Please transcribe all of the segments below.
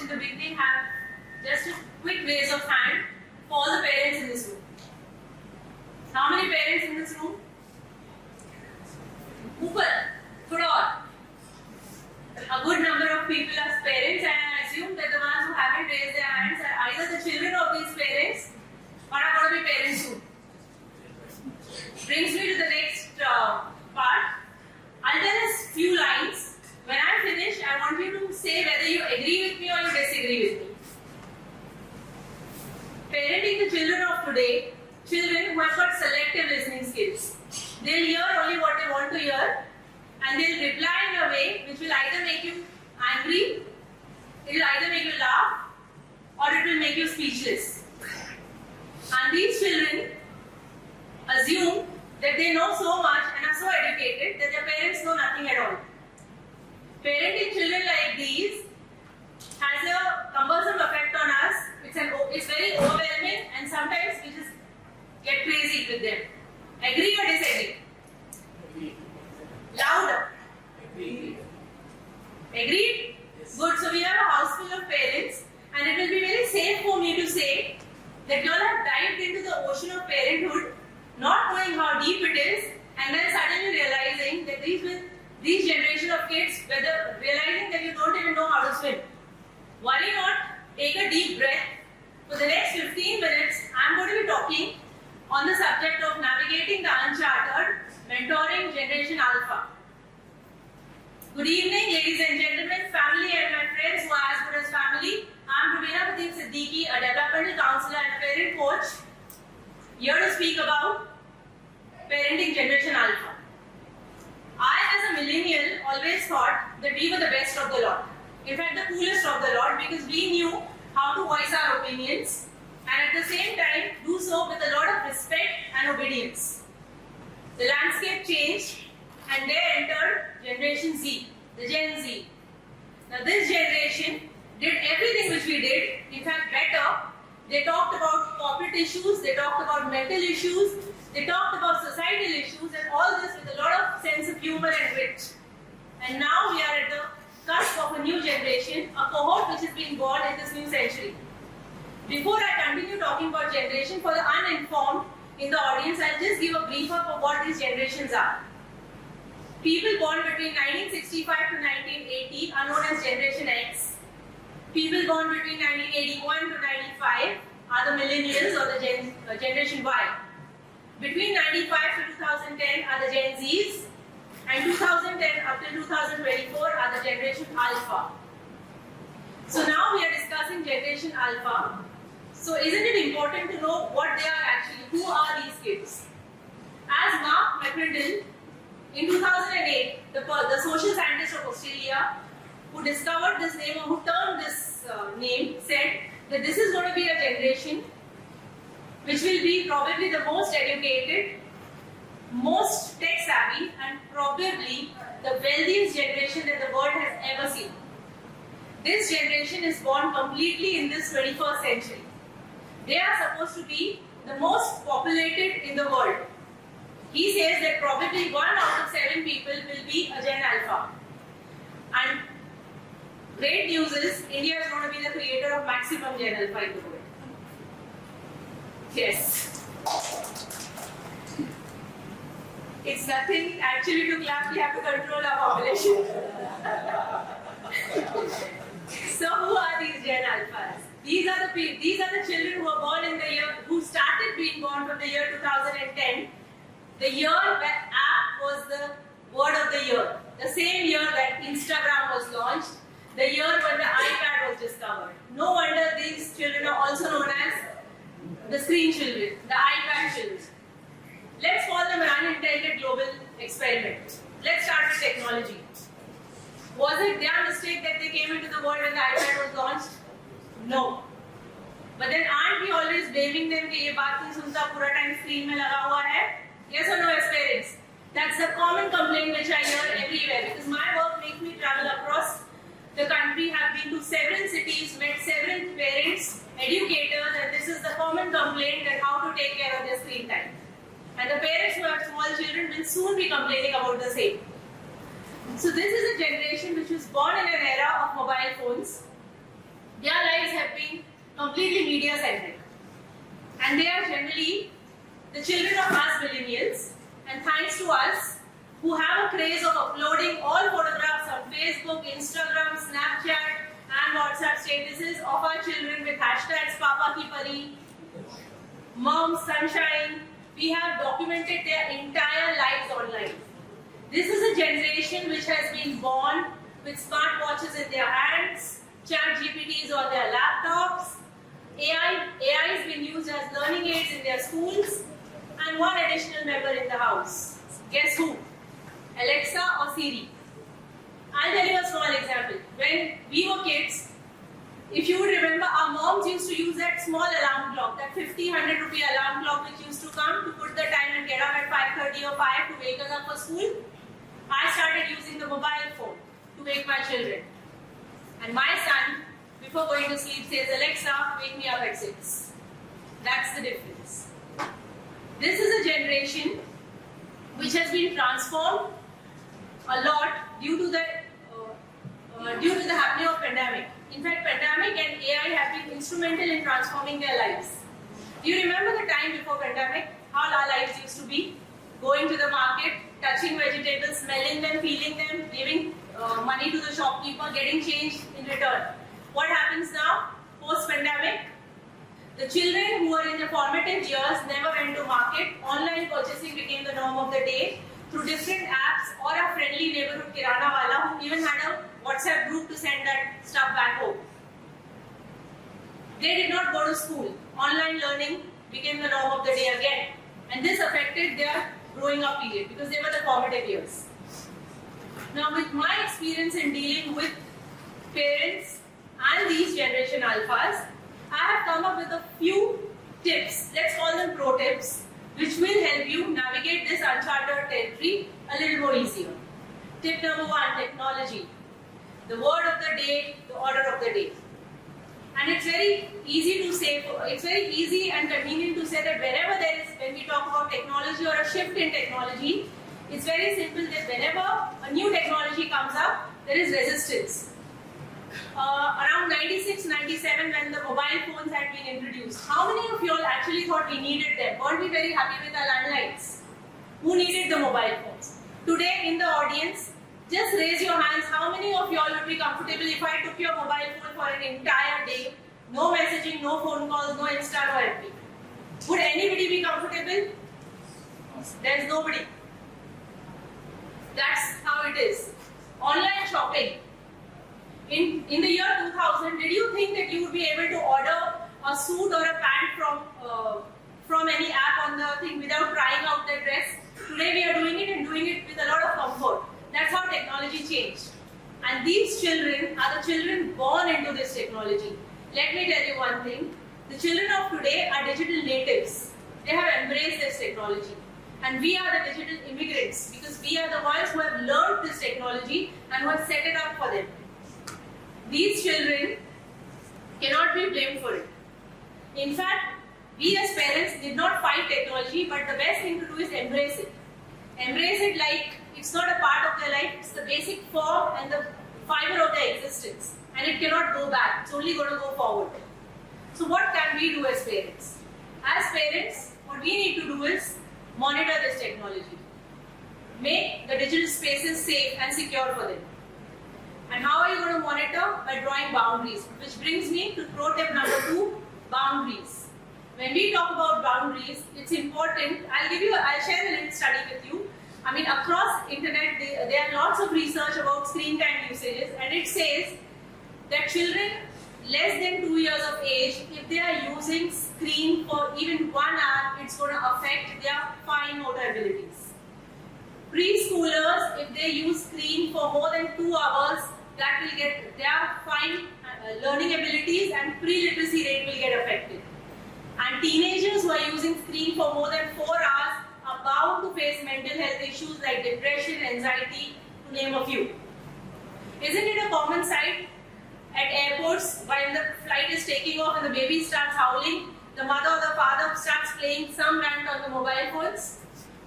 the beginning have just a quick raise of hand for all the parents in this room. How many parents in this room? Upar, thoda aur. A good number of people are parents, and I assume that the ones who haven't raised their hands are either the children of these parents or are going to be parents soon. Brings me to the next part. I'll tell us few lines. When I finish, I want you to say whether you agree with me or you disagree with me. Parenting the children of today, children who have got selective listening skills. They'll hear only what they want to hear, and they'll reply in a way which will either make you angry, it will either make you laugh, or it will make you speechless. And these children assume that they know so much and are so educated that their parents know nothing at all. Parenting children like these has a cumbersome effect on us. It's very overwhelming, and sometimes we just get crazy with them. Agree or disagree? Agreed. Louder. Agreed. Agreed? Yes. Good. So we have a house full of parents, and it will be very safe for me to say that you all have dived into the ocean of parenthood, not knowing how deep it is, and then suddenly realizing that these generation of kids, realizing that you don't even know how to swim. Worry not. Take a deep breath. For the next 15 minutes, I'm going to be talking on the subject of navigating the uncharted, mentoring Generation Alpha. Good evening, ladies and gentlemen, family and my friends who are as good as family. I'm Rubina, Khatib, Siddiqui, a developmental counselor and parent coach, here to speak about parenting Generation Alpha. I, as a millennial, always thought that we were the best of the lot. In fact, the coolest of the lot, because we knew how to voice our opinions and at the same time do so with a lot of respect and obedience. The landscape changed, and there entered Generation Z, the Gen Z. Now this generation did everything which we did, in fact better. They talked about corporate issues, they talked about mental issues, they talked about societal issues, and all this with a lot of sense of humor and wit. And now we are at the cusp of a new generation, a cohort which is being born in this new century. Before I continue talking about generation, for the uninformed in the audience, I'll just give a brief up of what these generations are. People born between 1965 to 1980 are known as Generation X. People born between 1981 to 95 are the millennials or the Generation Y. Between 95 to 2010 are the Gen Zs, and 2010 up till 2024 are the Generation Alpha. So now we are discussing Generation Alpha. So isn't it important to know what they are actually? Who are these kids? As Mark McCrindle, in 2008, the social scientist of Australia, who discovered this name or who termed this name, said that this is going to be a generation which will be probably the most educated, most tech savvy, and probably the wealthiest generation that the world has ever seen. This generation is born completely in this 21st century. They are supposed to be the most populated in the world. He says that probably 1 out of 7 people will be a Gen Alpha. And great news is, India is going to be the creator of maximum Gen Alpha in the world. Yes. It's nothing actually to clap, we have to control our population. So who are these Gen Alphas? These are the children who are born in the year, who started being born from the year 2010. The year that app was the word of the year. The same year that Instagram was launched. The year when the iPad was discovered. No wonder these children are also known as the screen children, the iPad children. Let's call them an unintended global experiment. Let's start with technology. Was it their mistake that they came into the world when the iPad was launched? No. But then aren't we always blaming them कि ये बात नहीं सुनता पूरा time screen में लगा हुआ है? Yes or no as parents? That's the common complaint which I hear everywhere, because my work makes me travel across the country, have been to several cities, met several parents, educators, and this is the common complaint that how to take care of their screen time. And the parents who have small children will soon be complaining about the same. So this is a generation which was born in an era of mobile phones. their lives have been completely media-centric. And they are generally the children of us millennials. And thanks to us, who have a craze of uploading all photographs on Facebook, Instagram, Snapchat, and WhatsApp statuses of our children with hashtags Papa Ki Pari, Mom, Sunshine. We have documented their entire lives online. This is a generation which has been born with smartwatches in their hands, chat GPTs on their laptops, AI has been used as learning aids in their schools, and one additional member in the house. Guess who? Alexa or Siri. I'll tell you a small example. When we were kids, if you would remember, our moms used to use that small alarm clock, that 100 rupee alarm clock which used to come to put the time and get up at 5:30 or 5 to wake us up for school. I started using the mobile phone to wake my children. And my son, before going to sleep, says, Alexa, wake me up at 6. That's the difference. This is a generation which has been transformed a lot due to the happening of pandemic. In fact, pandemic and AI have been instrumental in transforming their lives. Do you remember the time before pandemic? How our lives used to be? Going to the market, touching vegetables, smelling them, feeling them, giving money to the shopkeeper, getting change in return. What happens now? Post-pandemic, the children who are in their formative years never went to market. Online purchasing became the norm of the day through different apps or a friendly neighborhood kirana wala who even had a WhatsApp group to send that stuff back home. They did not go to school. Online learning became the norm of the day again. And this affected their growing up period because they were the formative years. Now, with my experience in dealing with parents and these generation alphas, I have come up with a few tips, let's call them pro tips, which will help you navigate this uncharted territory a little more easier. Tip number 1, technology. The word of the day, the order of the day. And it's very easy to say, it's very easy and convenient to say that when we talk about technology or a shift in technology, it's very simple that whenever a new technology comes up, there is resistance. Around 96, 97 when the mobile phones had been introduced, how many of you all actually thought we needed them? Weren't we very happy with our landlines? Who needed the mobile phones? Today in the audience, just raise your hands. How many of you all would be comfortable if I took your mobile phone for an entire day? No messaging, no phone calls, no Insta, no FB. Would anybody be comfortable? There's nobody. That's how it is. Online shopping. In the year 2000, did you think that you would be able to order a suit or a pant from any app on the thing without trying out the dress? Today we are doing it and doing it with a lot of comfort. That's how technology changed. And these children are the children born into this technology. Let me tell you one thing. The children of today are digital natives. They have embraced this technology. And we are the digital immigrants because we are the ones who have learned this technology and who have set it up for them. These children cannot be blamed for it. In fact, we as parents did not fight technology, but the best thing to do is embrace it. Embrace it like it's not a part of their life, it's the basic form and the fiber of their existence. And it cannot go back, it's only going to go forward. So what can we do as parents? As parents, what we need to do is monitor this technology. Make the digital spaces safe and secure for them. And how are you going to monitor? By drawing boundaries. Which brings me to pro tip number 2, boundaries. When we talk about boundaries, it's important. I'll share a little study with you. I mean, across internet, there are lots of research about screen time usages, and it says that children less than 2 years of age, if they are using screen for even 1 hour, it's going to affect their fine motor abilities. Preschoolers, if they use screen for more than 2 hours, that will get their fine learning abilities and pre-literacy rate will get affected. And teenagers who are using screen for more than 4 hours are bound to face mental health issues like depression, anxiety, to name a few. Isn't it a common sight at airports when the flight is taking off and the baby starts howling, the mother or the father starts playing some rant on the mobile phones?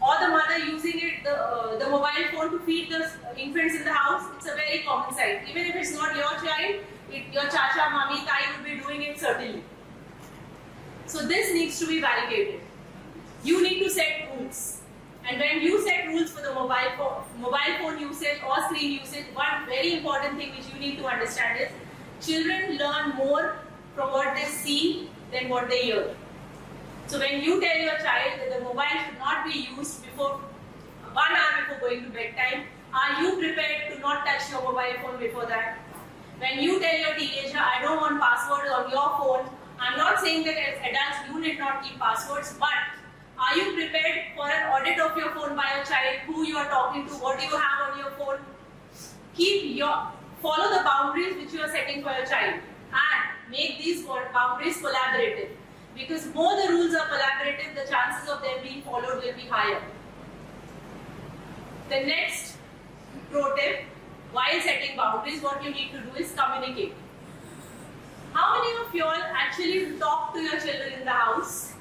or the mother using the mobile phone to feed the infants in the house, it's a very common sight. Even if it's not your child, your chacha, mami, tai would be doing it certainly. So this needs to be validated. You need to set rules. And when you set rules for the mobile phone usage or screen usage, one very important thing which you need to understand is children learn more from what they see than what they hear. So when you tell your child that the mobile should not be used before 1 hour before going to bedtime, are you prepared to not touch your mobile phone before that? When you tell your teenager, I don't want passwords on your phone, I'm not saying that as adults you need not keep passwords, but are you prepared for an audit of your phone by your child, who you are talking to, what do you have on your phone? Follow the boundaries which you are setting for your child and make these boundaries collaborative. Because more the rules are collaborative, the chances of them being followed will be higher. The next pro tip, while setting boundaries, what you need to do is communicate. How many of you all actually talk to your children in the house?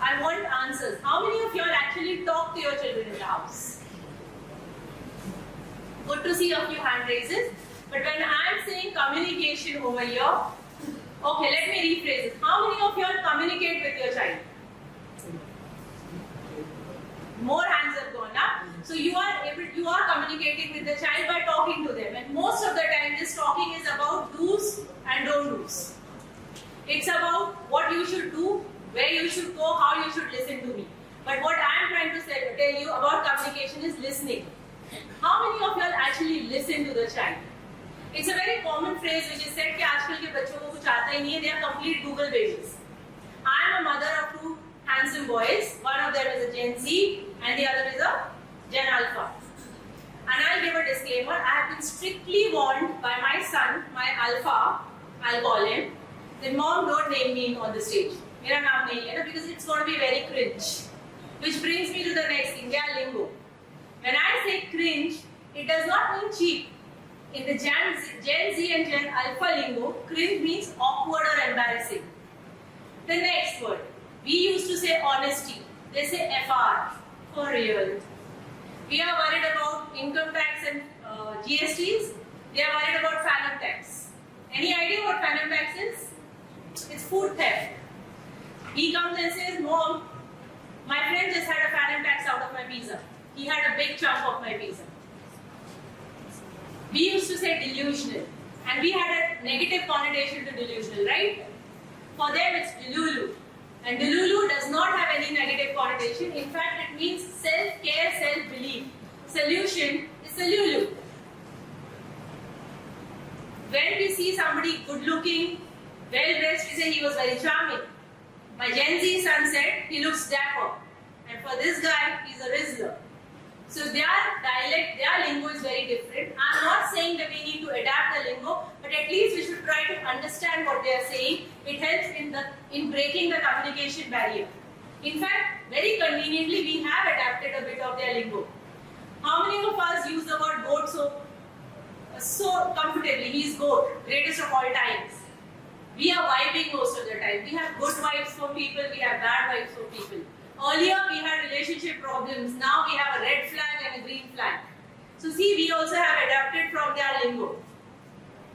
I want answers. How many of you all actually talk to your children in the house? Good to see a few hand raises. But when I am saying communication over here, okay, let me rephrase it. How many of you all communicate with your child? More hands have gone up. So you are communicating with the child by talking to them. And most of the time this talking is about do's and don't do's. It's about what you should do, where you should go, how you should listen to me. But what I am trying to tell you about communication is listening. How many of you all actually listen to the child? It's a very common phrase which is said कि आजकल के बच्चों को कुछ आता ही नहीं है. They are complete Google babies. I am a mother of two handsome boys. One of them is a Gen Z and the other is a Gen Alpha. And I'll give a disclaimer. I have been strictly warned by my son, my Alpha, I'll call him, that mom don't name me on the stage. मेरा नाम नहीं है ना, because it's going to be very cringe. Which brings me to the next thing, their lingo. When I say cringe, it does not mean cheap. In the Gen Z and Gen Alpha lingo, cringe means awkward or embarrassing. The next word, we used to say honesty. They say FR, for real. We are worried about income tax and GSTs. They are worried about phantom tax. Any idea what phantom tax is? It's food theft. He comes and says, Mom, my friend just had a phantom tax out of my pizza. He had a big chunk of my pizza. We used to say delusional, and we had a negative connotation to delusional, right? For them it's delulu, and delulu does not have any negative connotation. In fact, it means self-care, self-belief. Solution is salulu. When we see somebody good-looking, well-dressed, we say he was very charming. My Gen Z son said he looks dapper, and for this guy, he's a rizzler. So their dialect, their lingo is very different. I'm not saying that we need to adapt the lingo, but at least we should try to understand what they are saying. It helps in breaking the communication barrier. In fact, very conveniently, we have adapted a bit of their lingo. How many of us use the word goat so comfortably? He's goat, greatest of all times. We are vibing most of the time. We have good vibes for people, we have bad vibes for people. Earlier we had relationship problems, now we have a red flag and a green flag. So see, we also have adapted from their lingo.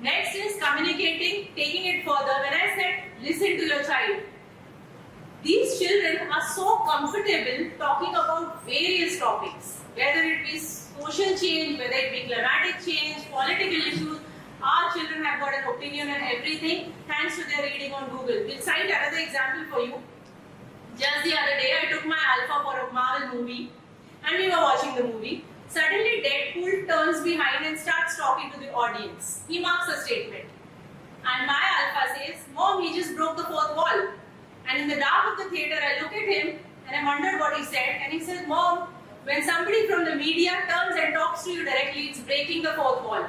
Next is communicating, taking it further. When I said listen to your child, these children are so comfortable talking about various topics, whether it be social change, whether it be climatic change, political issues. Our children have got an opinion on everything thanks to their reading on Google. We'll cite another example for you. Just the other day, I took my Alpha for a Marvel movie and we were watching the movie. Suddenly, Deadpool turns behind and starts talking to the audience. He marks a statement. And my Alpha says, Mom, he just broke the fourth wall. And in the dark of the theater, I look at him and I wondered what he said. And he said, Mom, when somebody from the media turns and talks to you directly, it's breaking the fourth wall.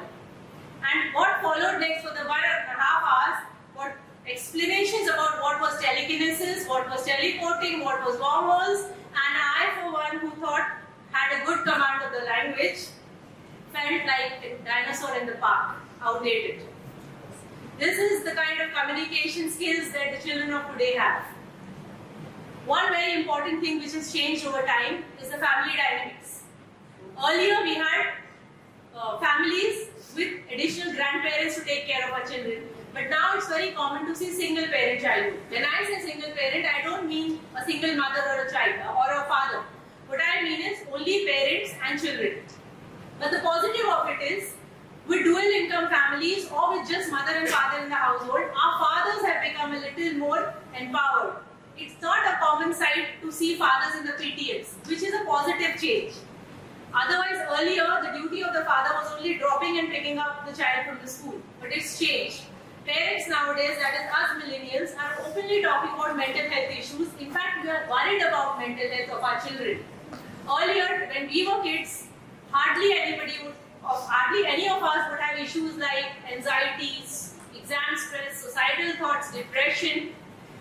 And what followed next for the 1.5 hours, what explanations about what was telekinesis, what was teleporting, what was wormholes, and I, for one, who thought had a good command of the language, felt like a dinosaur in the park, outdated. This is the kind of communication skills that the children of today have. One very important thing which has changed over time is the family dynamics. Earlier we had families with additional grandparents to take care of our children, but now it's very common to see single parent childhood. When I say single parent, I don't mean a single mother or a child or a father. What I mean is only parents and children. But the positive of it is, with dual income families or with just mother and father in the household, our fathers have become a little more empowered. It's not a common sight to see fathers in the PTMs, which is a positive change. Otherwise, earlier, the duty of the father was only dropping and picking up the child from the school. But it's changed. Parents nowadays, that is us millennials, are openly talking about mental health issues. In fact, we are worried about mental health of our children. Earlier, when we were kids, hardly any of us would have issues like anxieties, exam stress, suicidal thoughts, depression.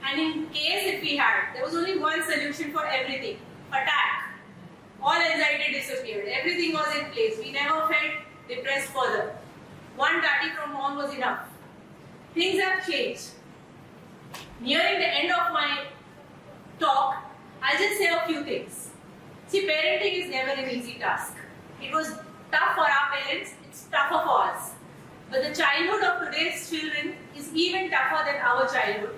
And in case if we had, there was only one solution for everything: attack. All anxiety disappeared. Everything was in place. We never felt depressed further. One tati from home was enough. Things have changed. Nearing the end of my talk, I'll just say a few things. See, parenting is never an easy task. It was tough for our parents, it's tougher for us. But the childhood of today's children is even tougher than our childhood.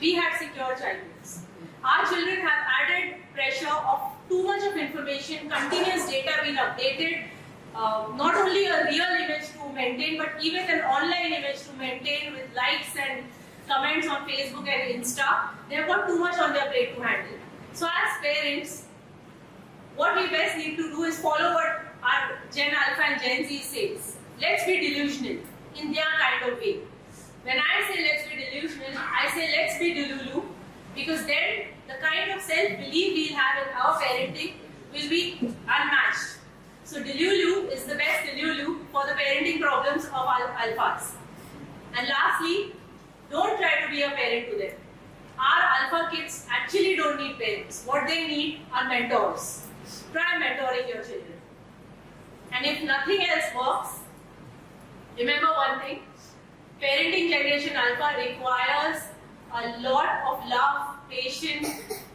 We had secure childhoods. Our children have added pressure of too much of information, continuous data being updated, not only a real image to maintain, but even an online image to maintain with likes and comments on Facebook and Insta. They've got too much on their plate to handle. So as parents, what we best need to do is follow what our Gen Alpha and Gen Z says. Let's be delusional in their kind of way. When I say let's be delusional, I say let's be delulu, because then the kind of self-belief we'll have in our parenting will be unmatched. So delulu is the best delulu for the parenting problems of our alphas. And lastly, don't try to be a parent to them. Our alpha kids actually don't need parents. What they need are mentors. Try mentoring your children. And if nothing else works, remember one thing: parenting generation alpha requires a lot of love, patience,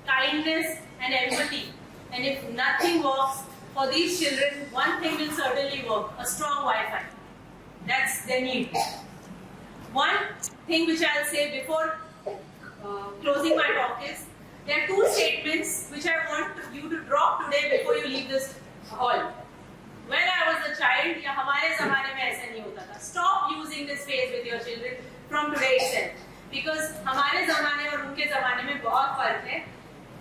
kindness and empathy. And if nothing works for these children, one thing will certainly work: a strong Wi-Fi. That's their need. One thing which I'll say before closing my talk is, there are two statements which I want you to drop today before you leave this hall. When I was a child, या हमारे ज़माने में ऐसा नहीं होता था. Stop using this phrase with your children from today itself, because हमारे ज़माने और उनके ज़माने में बहुत फर्क है.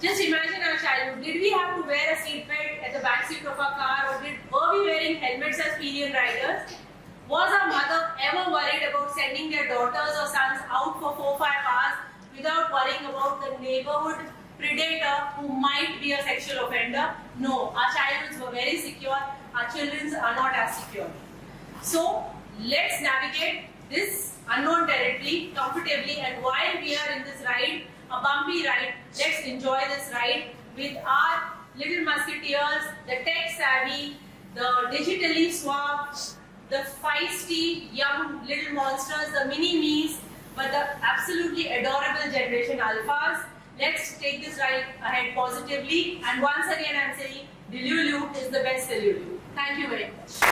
Just imagine our childhood. Did we have to wear a seatbelt at the back seat of our car, or were we wearing helmets as pillion riders? Was our mother ever worried about sending their daughters or sons out for 4-5 hours without worrying about the neighborhood predator who might be a sexual offender? No, our childhoods were very secure. Our children are not as secure. So let's navigate this unknown territory comfortably, and while we are in this ride, a bumpy ride, let's enjoy this ride with our little musketeers, the tech savvy, the digitally swamped, the feisty young little monsters, the mini-me's, but the absolutely adorable generation alphas. Let's take this ride ahead positively, and once again I'm saying, Delulu is the best Delulu. Thank you very much.